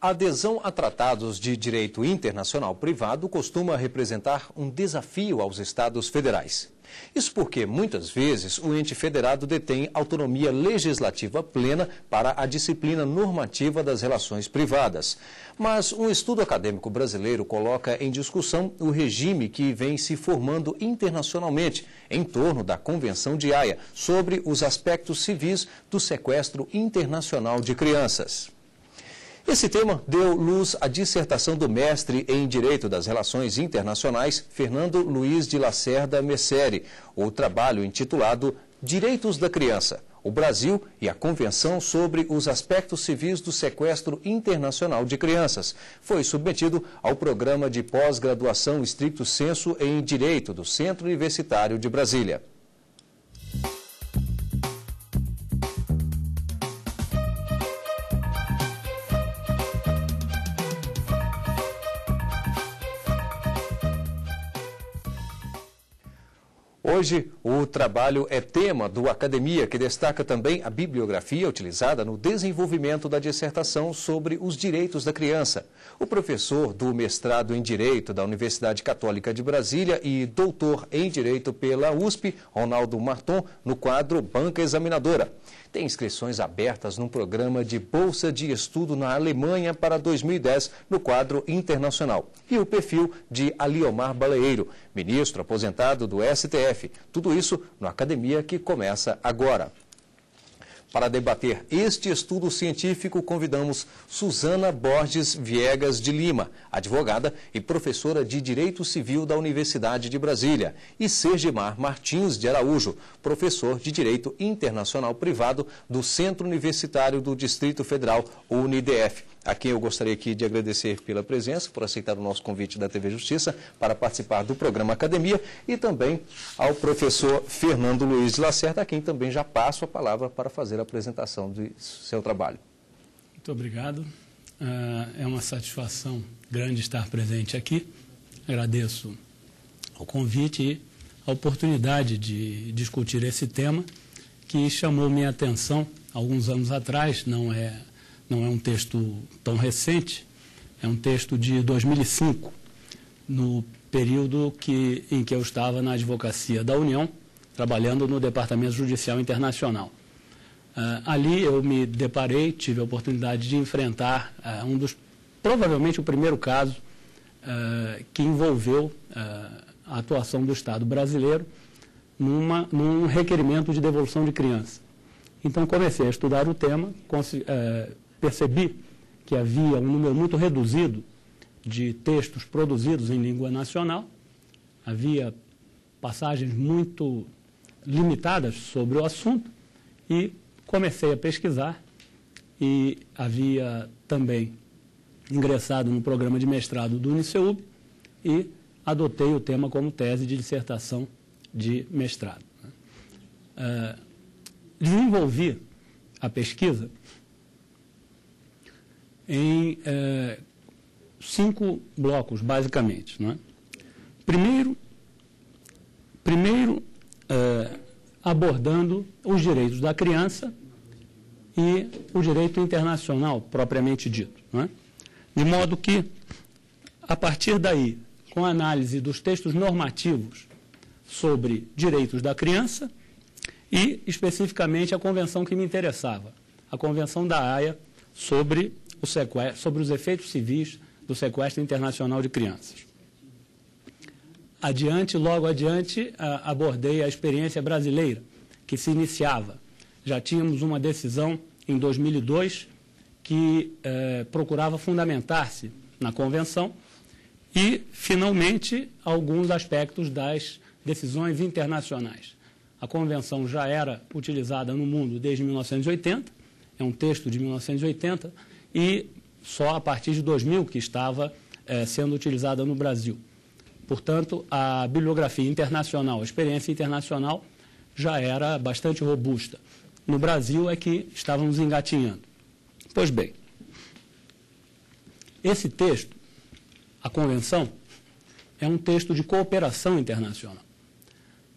A adesão a tratados de direito internacional privado costuma representar um desafio aos Estados federais. Isso porque, muitas vezes, o ente federado detém autonomia legislativa plena para a disciplina normativa das relações privadas. Mas um estudo acadêmico brasileiro coloca em discussão o regime que vem se formando internacionalmente em torno da Convenção de Haia sobre os aspectos civis do sequestro internacional de crianças. Esse tema deu luz à dissertação do mestre em Direito das Relações Internacionais, Fernando Luiz de Lacerda Messeri, o trabalho intitulado Direitos da Criança, o Brasil e a Convenção sobre os Aspectos Civis do Sequestro Internacional de Crianças. Foi submetido ao programa de pós-graduação estricto sensu em Direito do Centro Universitário de Brasília. Hoje, o trabalho é tema do Academia, que destaca também a bibliografia utilizada no desenvolvimento da dissertação sobre os direitos da criança. O professor do mestrado em Direito da Universidade Católica de Brasília e doutor em Direito pela USP, Ronaldo Marton, no quadro Banca Examinadora. Tem inscrições abertas num programa de Bolsa de Estudo na Alemanha para 2010, no quadro internacional. E o perfil de Aliomar Baleiro, ministro aposentado do STF. Tudo isso no Academia, que começa agora. Para debater este estudo científico, convidamos Suzana Borges Viegas de Lima, advogada e professora de Direito Civil da Universidade de Brasília, e Sergimar Martins de Araújo, professor de Direito Internacional Privado do Centro Universitário do Distrito Federal, UniDF, a quem eu gostaria aqui de agradecer pela presença, por aceitar o nosso convite da TV Justiça para participar do programa Academia, e também ao professor Fernando Luiz de Lacerda, a quem também já passo a palavra para fazer a apresentação do seu trabalho. Muito obrigado. É uma satisfação grande estar presente aqui. Agradeço o convite e a oportunidade de discutir esse tema que chamou minha atenção alguns anos atrás. Não é um texto tão recente, é um texto de 2005, no período em que eu estava na Advocacia da União, trabalhando no Departamento Judicial Internacional. Ali eu me deparei, tive a oportunidade de enfrentar provavelmente o primeiro caso que envolveu a atuação do Estado brasileiro num requerimento de devolução de criança. Então comecei a estudar o tema, percebi que havia um número muito reduzido de textos produzidos em língua nacional, havia passagens muito limitadas sobre o assunto e comecei a pesquisar e havia também ingressado no programa de mestrado do Uniceub e adotei o tema como tese de dissertação de mestrado. Desenvolvi a pesquisa em 5 blocos, basicamente. Não é? Primeiro abordando os direitos da criança e o direito internacional, propriamente dito. Não é? De modo que, a partir daí, com a análise dos textos normativos sobre direitos da criança e, especificamente, a convenção que me interessava, a Convenção da Haia sobre os efeitos civis do sequestro internacional de crianças. Logo adiante, abordei a experiência brasileira, que se iniciava. Já tínhamos uma decisão em 2002 que procurava fundamentar-se na Convenção e, finalmente, alguns aspectos das decisões internacionais. A Convenção já era utilizada no mundo desde 1980, é um texto de 1980, e só a partir de 2000 que estava sendo utilizada no Brasil. Portanto, a bibliografia internacional, a experiência internacional já era bastante robusta. No Brasil é que estávamos engatinhando. Pois bem, esse texto, a Convenção, é um texto de cooperação internacional.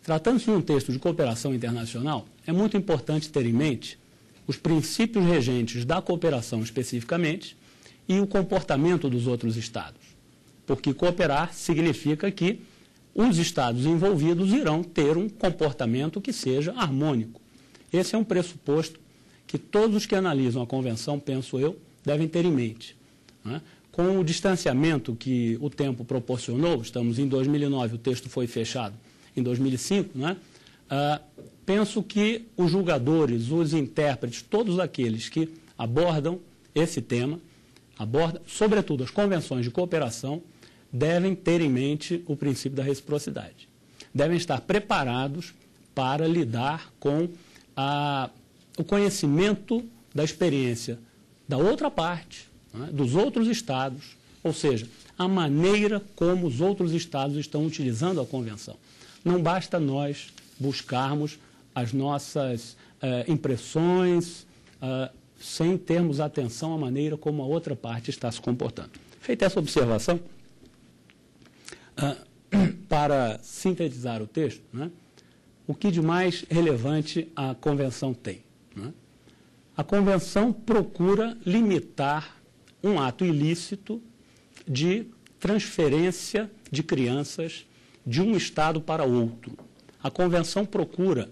Tratando-se de um texto de cooperação internacional, é muito importante ter em mente os princípios regentes da cooperação especificamente e o comportamento dos outros estados. Porque cooperar significa que os estados envolvidos irão ter um comportamento que seja harmônico. Esse é um pressuposto que todos os que analisam a Convenção, penso eu, devem ter em mente, né? Com o distanciamento que o tempo proporcionou, estamos em 2009, o texto foi fechado em 2005, né? Penso que os julgadores, os intérpretes, todos aqueles que abordam esse tema, abordam, sobretudo, as convenções de cooperação, devem ter em mente o princípio da reciprocidade. Devem estar preparados para lidar com o conhecimento da experiência da outra parte, né, dos outros estados, ou seja, a maneira como os outros estados estão utilizando a Convenção. Não basta nós buscarmos as nossas impressões sem termos atenção à maneira como a outra parte está se comportando. Feita essa observação, para sintetizar o texto, né, o que de mais relevante a Convenção tem? Né? A Convenção procura limitar um ato ilícito de transferência de crianças de um estado para outro. A Convenção procura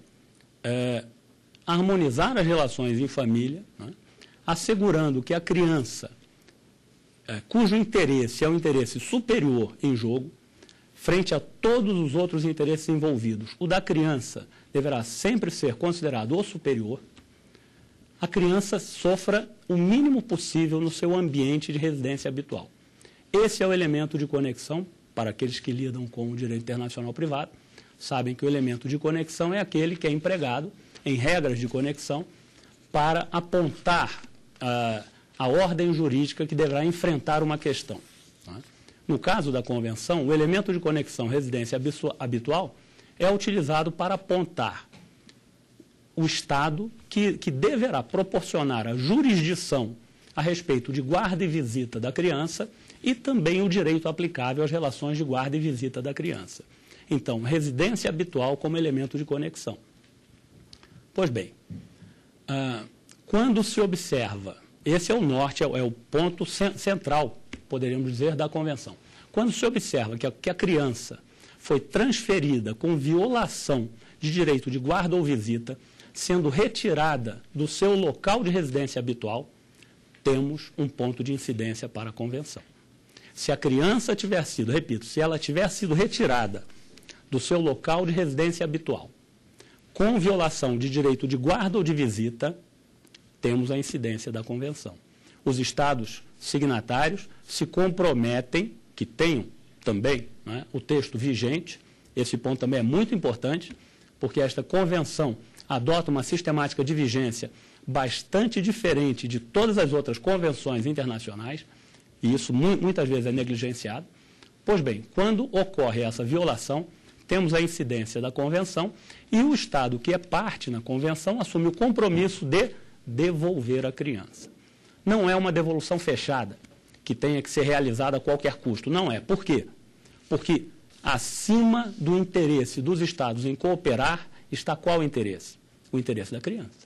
harmonizar as relações em família, né, assegurando que a criança, cujo interesse é o interesse superior em jogo, frente a todos os outros interesses envolvidos, o da criança deverá sempre ser considerado o superior, a criança sofra o mínimo possível no seu ambiente de residência habitual. Esse é o elemento de conexão, para aqueles que lidam com o direito internacional privado, sabem que o elemento de conexão é aquele que é empregado em regras de conexão para apontar a ordem jurídica que deverá enfrentar uma questão. Né? No caso da Convenção, o elemento de conexão residência habitual é utilizado para apontar o Estado que deverá proporcionar a jurisdição a respeito de guarda e visita da criança e também o direito aplicável às relações de guarda e visita da criança. Então, residência habitual como elemento de conexão. Pois bem, quando se observa, esse é o norte, é o ponto central, poderíamos dizer, da Convenção. Quando se observa que a criança foi transferida com violação de direito de guarda ou visita, sendo retirada do seu local de residência habitual, temos um ponto de incidência para a Convenção. Se a criança tiver sido, repito, se ela tiver sido retirada do seu local de residência habitual, com violação de direito de guarda ou de visita, temos a incidência da Convenção. Os Estados signatários se comprometem, que tenham também, né, o texto vigente, esse ponto também é muito importante, porque esta Convenção adota uma sistemática de vigência bastante diferente de todas as outras convenções internacionais, e isso muitas vezes é negligenciado. Pois bem, quando ocorre essa violação, temos a incidência da Convenção e o Estado que é parte na Convenção assume o compromisso de devolver a criança. Não é uma devolução fechada, que tenha que ser realizada a qualquer custo. Não é. Por quê? Porque acima do interesse dos Estados em cooperar está qual interesse? O interesse da criança.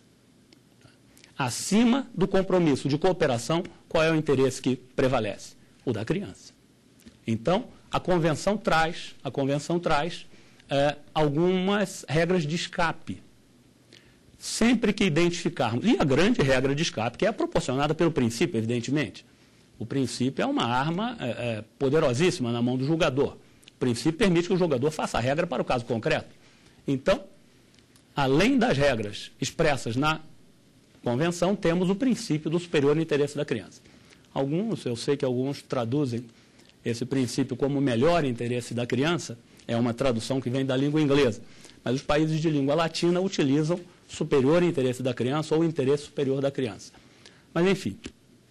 Acima do compromisso de cooperação, qual é o interesse que prevalece? O da criança. Então, a Convenção traz algumas regras de escape. Sempre que identificarmos, e a grande regra de escape, que é proporcionada pelo princípio, evidentemente. O princípio é uma arma poderosíssima na mão do julgador. O princípio permite que o julgador faça a regra para o caso concreto. Então, além das regras expressas na Convenção, temos o princípio do superior interesse da criança. Eu sei que alguns traduzem esse princípio como o melhor interesse da criança, é uma tradução que vem da língua inglesa, mas os países de língua latina utilizam superior interesse da criança ou interesse superior da criança. Mas, enfim,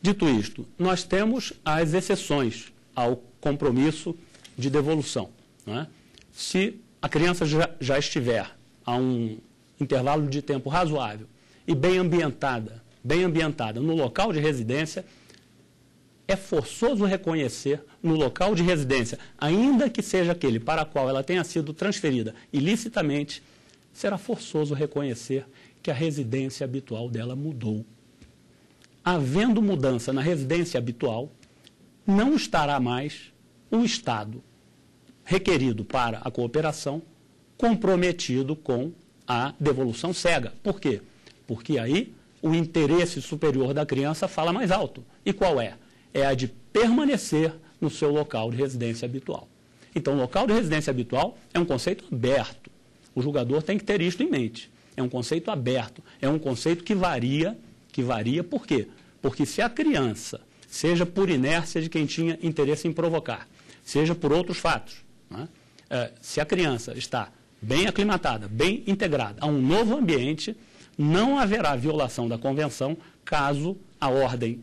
dito isto, nós temos as exceções ao compromisso de devolução. Não é? Se a criança já estiver a um intervalo de tempo razoável e bem ambientada no local de residência, é forçoso reconhecer no local de residência, ainda que seja aquele para o qual ela tenha sido transferida ilicitamente, será forçoso reconhecer que a residência habitual dela mudou. Havendo mudança na residência habitual, não estará mais o Estado requerido para a cooperação comprometido com a devolução cega. Por quê? Porque aí o interesse superior da criança fala mais alto. E qual é? É a de permanecer no seu local de residência habitual. Então, local de residência habitual é um conceito aberto. O julgador tem que ter isto em mente. É um conceito aberto, é um conceito que varia por quê? Porque se a criança, seja por inércia de quem tinha interesse em provocar, seja por outros fatos, né? Se a criança está bem aclimatada, bem integrada a um novo ambiente, não haverá violação da convenção caso a ordem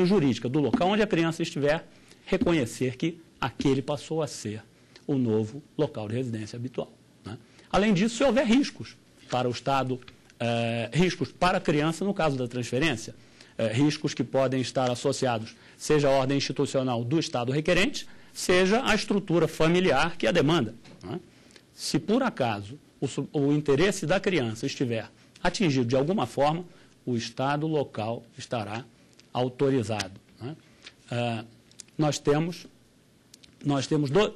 jurídica do local onde a criança estiver reconhecer que aquele passou a ser o novo local de residência habitual, né? Além disso, se houver riscos para o Estado, riscos para a criança no caso da transferência, riscos que podem estar associados, seja a ordem institucional do Estado requerente, seja a estrutura familiar que a demanda, né? Se por acaso o interesse da criança estiver atingido de alguma forma, o Estado local estará autorizado, né? Nós temos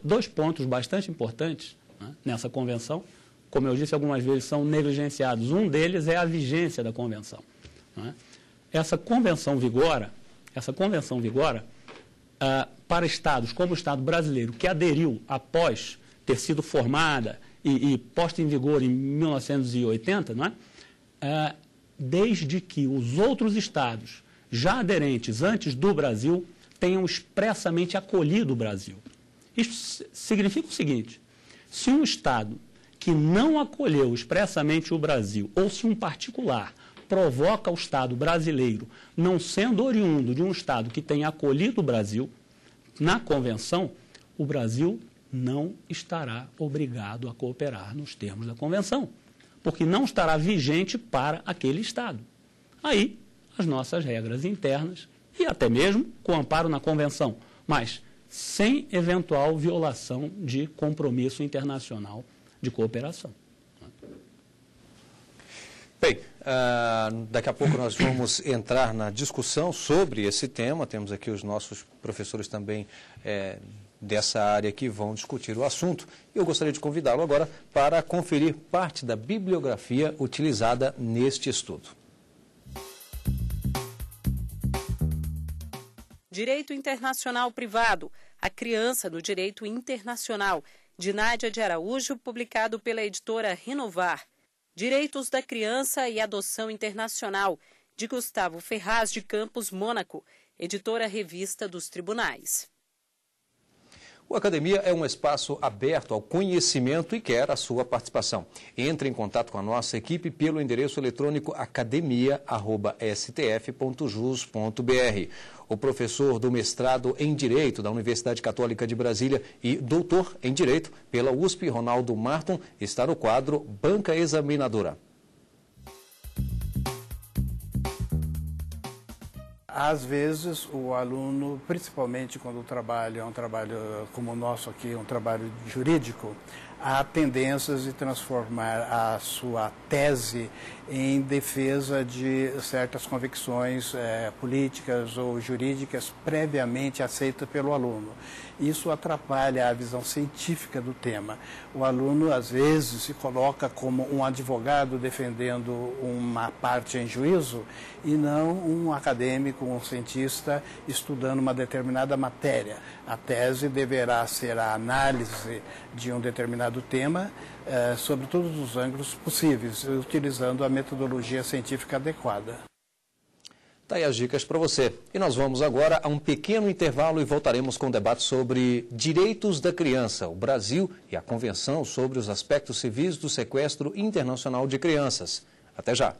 dois pontos bastante importantes, né, nessa convenção. Como eu disse, algumas vezes são negligenciados. Um deles é a vigência da convenção, né? Essa convenção vigora para estados como o Estado brasileiro, que aderiu após ter sido formada e posta em vigor em 1980, não é? Desde que os outros estados já aderentes antes do Brasil tenham expressamente acolhido o Brasil. Isso significa o seguinte: se um Estado que não acolheu expressamente o Brasil, ou se um particular provoca o Estado brasileiro, não sendo oriundo de um Estado que tenha acolhido o Brasil, na Convenção, o Brasil não estará obrigado a cooperar nos termos da Convenção, porque não estará vigente para aquele Estado. Aí, as nossas regras internas, e até mesmo com amparo na Convenção, mas sem eventual violação de compromisso internacional de cooperação. Bem, daqui a pouco nós vamos entrar na discussão sobre esse tema. Temos aqui os nossos professores também dessa área que vão discutir o assunto. Eu gostaria de convidá-lo agora para conferir parte da bibliografia utilizada neste estudo. Direito Internacional Privado, a criança no direito internacional, de Nádia de Araújo, publicado pela editora Renovar. Direitos da Criança e Adoção Internacional, de Gustavo Ferraz de Campos, Mônaco, editora Revista dos Tribunais. O Academia é um espaço aberto ao conhecimento e quer a sua participação. Entre em contato com a nossa equipe pelo endereço eletrônico academia@stf.jus.br. O professor do mestrado em Direito da Universidade Católica de Brasília e doutor em Direito pela USP, Ronaldo Marton, está no quadro Banca Examinadora. Às vezes, o aluno, principalmente quando o trabalho é um trabalho como o nosso aqui, um trabalho jurídico, há tendências de transformar a sua tese em defesa de certas convicções políticas ou jurídicas previamente aceitas pelo aluno. Isso atrapalha a visão científica do tema. O aluno, às vezes, se coloca como um advogado defendendo uma parte em juízo e não um acadêmico, um cientista estudando uma determinada matéria. A tese deverá ser a análise de um determinado tema sobre todos os ângulos possíveis, utilizando a metodologia científica adequada. Tá aí as dicas para você. E nós vamos agora a um pequeno intervalo e voltaremos com o debate sobre direitos da criança, o Brasil e a Convenção sobre os aspectos civis do sequestro internacional de crianças. Até já!